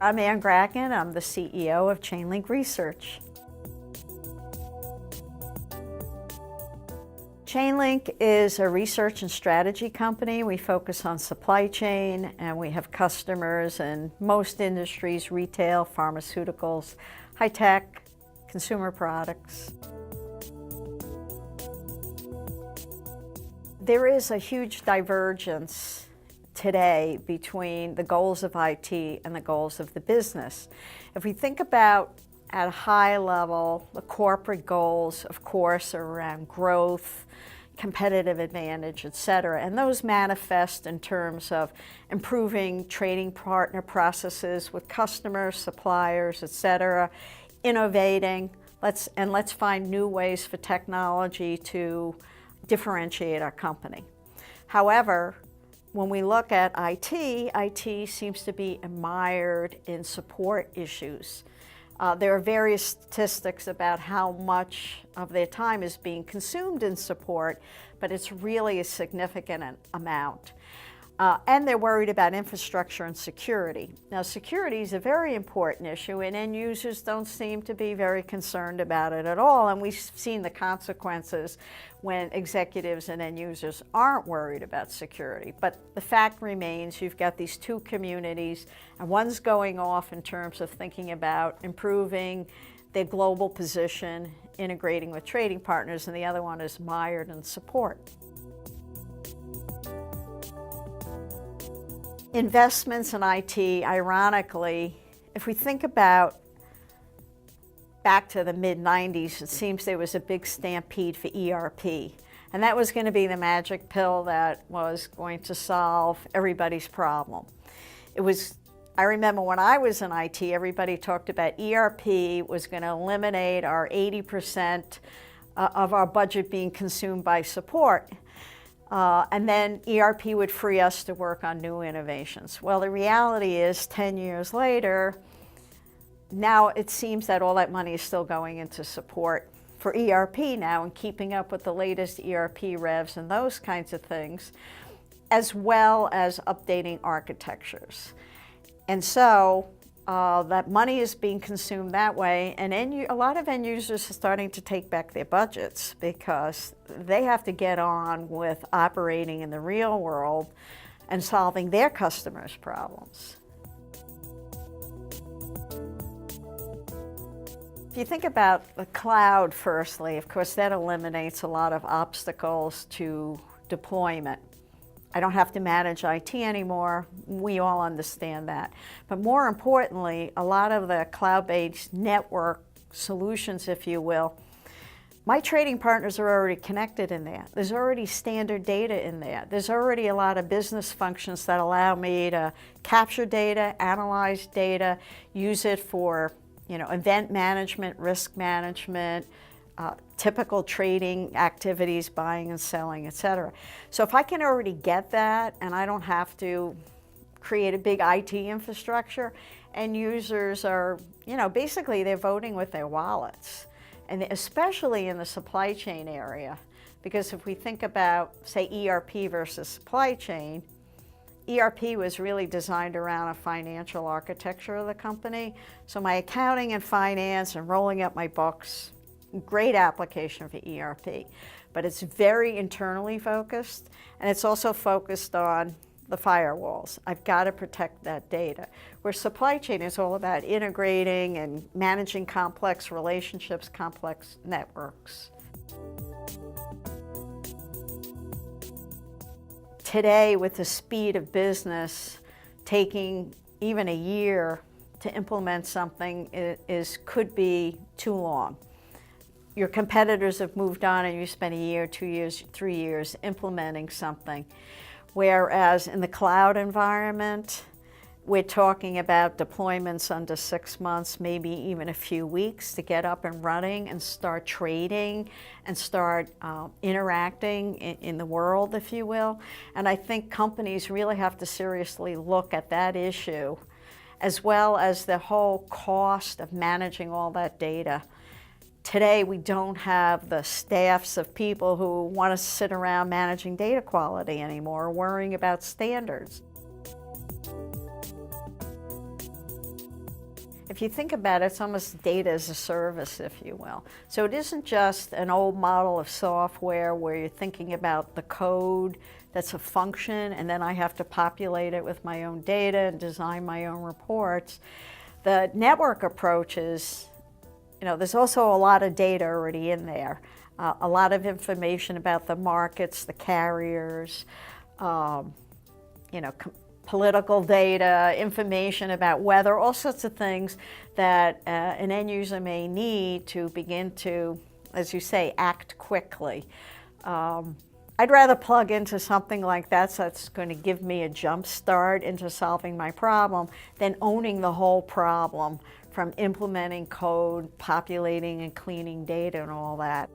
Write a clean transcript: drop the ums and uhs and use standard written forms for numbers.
I'm Ann Grackin. I'm the CEO of ChainLink Research. ChainLink is a research and strategy company. We focus on supply chain, and we have customers in most industries: retail, pharmaceuticals, high-tech, consumer products. There is a huge divergence today between the goals of IT and the goals of the business. If we think about at a high level, the corporate goals, of course, are around growth, competitive advantage, et cetera. And those manifest in terms of improving trading partner processes with customers, suppliers, et cetera, innovating, let's find new ways for technology to differentiate our company. However, when we look at IT seems to be mired in support issues. There are various statistics about how much of their time is being consumed in support, but it's really a significant amount. And they're worried about infrastructure and security. Now, security is a very important issue, and end users don't seem to be very concerned about it at all. And we've seen the consequences when executives and end users aren't worried about security. But the fact remains, you've got these two communities, and one's going off in terms of thinking about improving their global position, integrating with trading partners, and the other one is mired in support. Investments in IT, ironically, if we think about back to the mid-90s, it seems there was a big stampede for ERP. And that was going to be the magic pill that was going to solve everybody's problem. I remember when I was in IT, everybody talked about ERP was going to eliminate our 80% of our budget being consumed by support. And then ERP would free us to work on new innovations. Well, the reality is 10 years later, now it seems that all that money is still going into support for ERP now and keeping up with the latest ERP revs and those kinds of things, as well as updating architectures. And so that money is being consumed that way, and a lot of end users are starting to take back their budgets because they have to get on with operating in the real world and solving their customers' problems. If you think about the cloud, firstly, of course, that eliminates a lot of obstacles to deployment. I don't have to manage IT anymore. We all understand that. But more importantly, a lot of the cloud-based network solutions, if you will, my trading partners are already connected in there. There's already standard data in there. There's already a lot of business functions that allow me to capture data, analyze data, use it for event management, risk management, typical trading activities, buying and selling, et cetera. So if I can already get that and I don't have to create a big IT infrastructure, and users are, basically they're voting with their wallets, and especially in the supply chain area, because if we think about, say, ERP versus supply chain, ERP was really designed around a financial architecture of the company. So my accounting and finance and rolling up my books, great application for ERP, but it's very internally focused, and it's also focused on the firewalls. I've got to protect that data. Where supply chain is all about integrating and managing complex relationships, complex networks. Today, with the speed of business, taking even a year to implement something could be too long. Your competitors have moved on and you spend a year, 2 years, 3 years implementing something. Whereas in the cloud environment, we're talking about deployments under 6 months, maybe even a few weeks to get up and running and start trading and start interacting in the world, if you will. And I think companies really have to seriously look at that issue, as well as the whole cost of managing all that data. Today, we don't have the staffs of people who want to sit around managing data quality anymore, worrying about standards. If you think about it, it's almost data as a service, if you will. So it isn't just an old model of software where you're thinking about the code that's a function and then I have to populate it with my own data and design my own reports. The network approach is, there's also a lot of data already in there. A lot of information about the markets, the carriers, political data, information about weather, all sorts of things that an end user may need to begin to, as you say, act quickly. I'd rather plug into something like that so that's going to give me a jump start into solving my problem than owning the whole problem from implementing code, populating and cleaning data and all that.